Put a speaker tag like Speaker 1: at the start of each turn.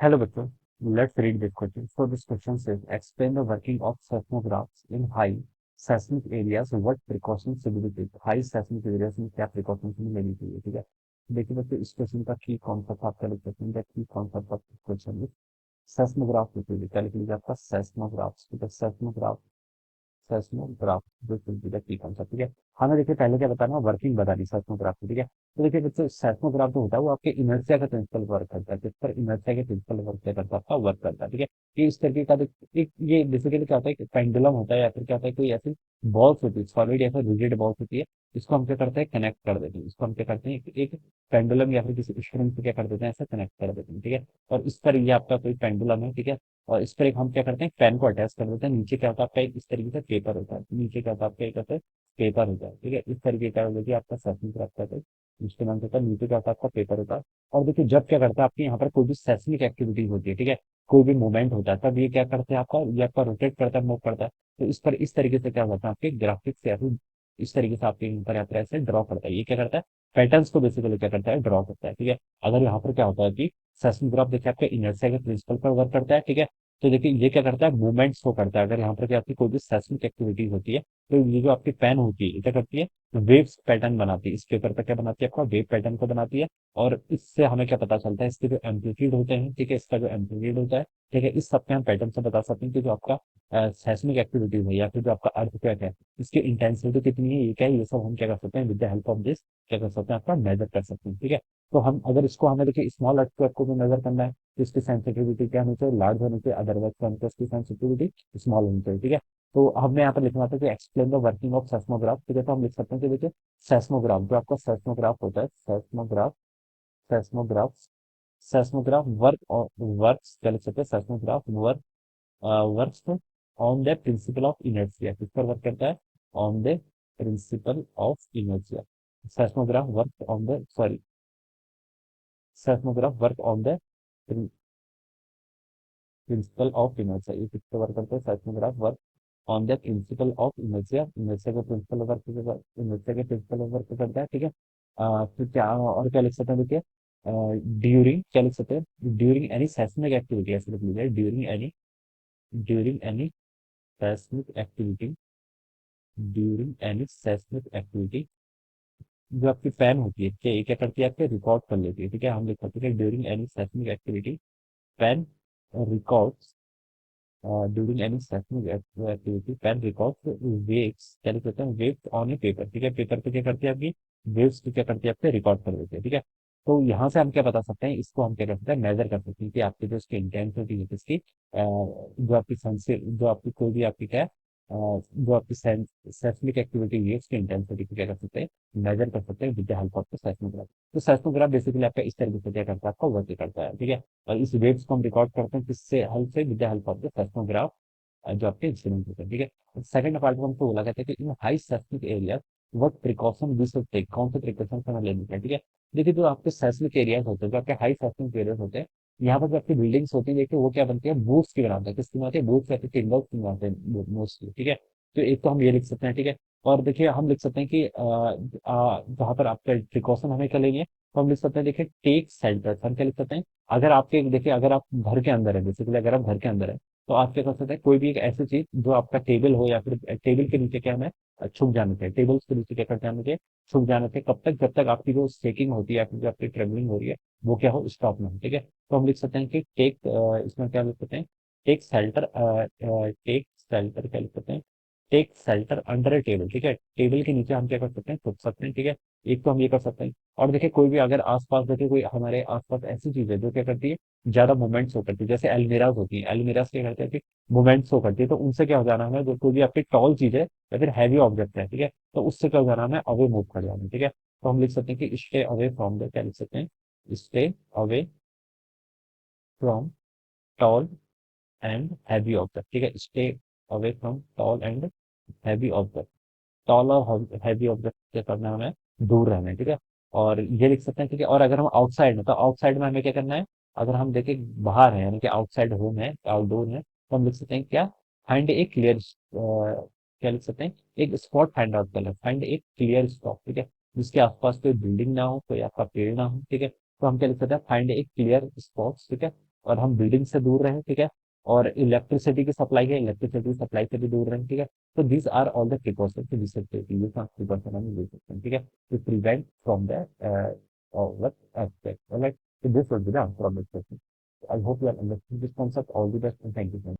Speaker 1: Hello, bachcho. Let's read this question. So this question says, explain the working of seismographs in high seismic areas. What precautions should be taken? High seismic areas में क्या precautions हमें लेनी चाहिए, ठीक है? देखिए बच्चों, इस क्वेश्चन का की कॉन्सेप्ट आपका लिख सकते हैं, की कॉन्सेप्ट ऑफ क्वेश्चन सेस्मोग्राफ लिख लीजिए, क्या लिख लीजिए आपका सेस्मोग्राफ, ठीक है? सेस्मोग्राफ, सेस्मोग्राफ जो की कॉन्सेप्ट, ठीक है? हमें देखिए पहले क्या बताना, वर्किंग बतानी सेस्मोग्राफ की, ठीक है? तो देखिए बच्चों, सेस्मोग्राफ जो होता है वो आपके इनर्शिया का प्रिंसिपल वर्क करता है, किस पर इनर्शिया के प्रिंसिपल वर्क क्या करता है, आपका वर्क करता है, ठीक है? ये इस तरीके का एक ये बेसिकली क्या होता है, पेंडुलम होता है या फिर क्या होता है, कोई ऐसी बॉल्स होती है, सॉलिड या फिर रिजिड बॉल्स होती है, इसको हम क्या करते हैं, कनेक्ट कर देते हैं, इसको हम क्या करते हैं, एक पेंडुलम या फिर किसी स्ट्रिंग से क्या कर देते हैं, ऐसे कनेक्ट कर देते हैं, ठीक है? और इस पर ये आपका कोई पेंडुलम है, ठीक है? और इस पर एक हम क्या करते हैं, फैन को अटैच कर देते हैं, नीचे क्या होता है आपका एक इस तरीके से पेपर होता है, नीचे क्या होता है आपका एक होता है पेपर होता है, ठीक है? इस तरीके का देखिए आपका सेस्मिक रखता है, इंस्ट्रूमेंट होता है, नीचे क्या होता है आपका पेपर होता है। और देखिए जब क्या करता है आपके यहाँ पर कोई भी सेस्मिक एक्टिविटी होती है, ठीक है? कोई भी मूवमेंट होता है, तब ये क्या करते हैं आपका, ये आपका रोटेट करता है, मूव करता है। तो इस पर इस तरीके से क्या होता है आपके ग्राफिक्स या फिर इस तरीके से आपके यहाँ पर यात्रा ऐसे ड्रॉ करता है, ये क्या करता है, पैटर्न्स को बेसिकली क्या करता है, ड्रॉ करता है, ठीक है? अगर यहाँ पर क्या होता है कि सेस्मिक देखिए आपके इनर्शिया के प्रिंसिपल पर वर्क करता है, ठीक है? तो देखिए ये क्या करता है, मूवमेंट्स को करता है। अगर यहाँ पर क्या आपकी कोई भी सेस्मिक एक्टिविटी होती है, तो ये जो आपकी पेन होती है, ये क्या करती है, वेव्स पैटर्न बनाती है, इस पेपर पर क्या बनाती है, आपका वेव पैटर्न को बनाती है। और इससे हमें क्या पता चलता है, इसके जो एम्पलीट्यूड होते हैं, ठीक है, इसका जो एम्पलीट्यूड होता है, ठीक है, इस सब पे हम पैटर्न से बता सकते हैं कि जो आपका सेस्मिक एक्टिविटी है या फिर जो आपका अर्थक्वेक है, इसकी इंटेंसिटी कितनी है, ये क्या है, ये सब हम क्या कर सकते हैं, with the help of this क्या कर सकते हैं, आपका मेजर कर सकते हैं, ठीक है? तो हम अगर इसको हमें देखिए स्मॉल अर्थक्वेक को भी मेजर करना है, तो इसकी सेंसिटिविटी क्या होनी चाहिए, लार्ज होनी चाहिए, अदरवाइज इसकी सेंसिटिविटी स्मॉल होनी चाहिए, ठीक है? तो हमने यहाँ पर लिखना था कि explain the working of seismograph, ठीक है? तो हम लिख सकते हैं कि देखिए सेस्मोग्राफ, जो आपका सेस्मोग्राफ होता है, सेस्मोग्राफ, सेस्मोग्राफ, सेस्मोग्राफ वर्क और वर्क्स क्या लिख सकते हैं, seismograph work works on the principle of inertia, किस पर वर्क करता है, on the principle of inertia. Seismograph work on the sorry seismograph work on the principle of inertia, ये किस पर वर्क करता है, seismograph work on the principle of inertia, inertia के प्रिंसिपल वर्क, इनर्शिया के प्रिंसिपल वर्क करता है, ठीक है? फिर क्या और क्या लिख सकते हैं देखिए, ड्यूरिंग क्या लिख सकते हैं, ड्यूरिंग एनी सेस्मिक एक्टिविटी, ऐसे लिख लीजिए, during any seismic activity, during any seismic activity, जो आपकी फैन होती है, क्या ये क्या करती है, आपके रिकॉर्ड कर लेती है, ठीक है? हम लिख सकते हैं during any seismic activity, fan records during any seismic activity, fan records waves, क्या लिख सकते हैं, वेव्स ऑन ए पेपर, ठीक है? पेपर पे क्या करती है आपकी वेव्स को क्या करती है, आपके रिकॉर्ड कर देती है, ठीक है? तो यहाँ से हम क्या बता सकते हैं, इसको हम क्या कर सकते हैं, मेजर कर सकते हैं कि आपकी जो इसकी इंटेंसिटी है, इसकी जो आपकी सेंसर, जो आपकी कोई भी आपकी क्या है, जो आपकी सेस्मिक एक्टिविटी है, उसकी इंटेंसिटी को क्या कर सकते हैं, मेजर कर सकते हैं with the help of the seismograph. तो सेस्मोग्राफ बेसिकली आपका इस तरीके से क्या करता है, आपका वर्क करता है, ठीक है? और इस वेव्स को हम रिकॉर्ड करते हैं किससे हेल्प से, with the help of the seismograph, जो आपके इंस्ट्रूमेंट होते हैं, ठीक है? सेकंड पार्ट में हमको बोला कहते हैं कि in high seismic area what precaution we should take, कौन से प्रिकॉशन हमें लेने हैं, ठीक है? देखिए जो आपके सेस्मिक एरियाज होते हैं, जो आपके हाई सेस्मिक एरियाज होते हैं, यहाँ पर जो आपकी बिल्डिंग्स होती है, देखिए वो क्या बनती है, बूट्स की बनाते हैं, किसकी बनाते हैं, बूट्स या फिर टिम्बर्स की बनाते हैं मोस्टली, ठीक है? तो एक तो हम ये लिख सकते हैं, ठीक है? और देखिए हम लिख सकते हैं कि जहाँ पर आपका प्रिकॉशन हमें क्या लेंगे, तो हम लिख सकते हैं देखिए टेक शेल्टर, हम क्या लिख सकते हैं, अगर आपके देखिए अगर आप घर के अंदर है, बेसिकली अगर आप घर के अंदर है, तो आप क्या कर सकते हैं, कोई भी एक ऐसी चीज जो आपका टेबल हो या फिर टेबल के नीचे क्या हमें छुप जाने थे, टेबल्स के नीचे क्या करते हैं मुझे, छुप जाने थे, कब तक, जब तक आपकी जो स्टेकिंग होती है या फिर जो आपकी ट्रेवलिंग हो रही है, वो क्या हो, स्टॉप में हो, ठीक है? तो हम लिख सकते हैं कि टेक, इसमें क्या लिख सकते हैं, टेक शेल्टर, टेक शेल्टर क्या लिख सकते हैं, टेक शेल्टर अंडर ए टेबल, ठीक है? टेबल के नीचे हम क्या कर सकते हैं, छुप सकते हैं, ठीक है? एक तो हम ये कर सकते हैं। और देखिए कोई भी अगर आसपास देखिए कोई हमारे आसपास ऐसी चीज है जो क्या करती है, ज्यादा मूवमेंट शो करती है, जैसे एलमीराज होती है, एलमीराज क्या करते हैं कि मूवमेंट शो करती है, तो उनसे क्या हो जाना हमें, जो कोई भी आपकी टॉल चीज है या फिर हैवी ऑब्जेक्ट है, ठीक है, तो उससे क्या हो जाना हमें, अवे मूव कर जाना, ठीक है? तो हम लिख सकते हैं कि स्टे अवे फ्रॉम द, क्या लिख सकते हैं, stay away from tall and heavy object, ठीक है? Stay away from tall and heavy object, tall और हैवी ऑब्जेक्ट से करना है हमें, दूर रहना है, ठीक है? और ये लिख सकते हैं, ठीक है? और अगर हम आउटसाइड में, तो आउटसाइड में हमें क्या करना है, अगर हम देखें बाहर है, यानी कि आउटसाइड होम है, आउटडोर है, तो हम लिख सकते हैं क्या, फाइंड ए क्लियर, क्या लिख सकते हैं, एक स्पॉट फाइंड आउट कर, फाइंड एक क्लियर स्पॉट, ठीक है, जिसके आसपास कोई बिल्डिंग ना हो, कोई आपका पेड़ ना हो, ठीक है? तो हम क्या लिख सकते हैं, फाइंड एक क्लियर स्पॉट, ठीक है, और हम बिल्डिंग से दूर रहें, ठीक है, और इलेक्ट्रिसिटी की सप्लाई है, इलेक्ट्रिसिटी सप्लाई से भी दूर रहें, ठीक है। तो these are all the precautions जिससे ये प्रिकॉशन हम ले सकते हैं, ठीक है, to prevent from the what aspect. All right. So this will be the answer of this question. I hope you are understanding this concept. All the best and thank you so much.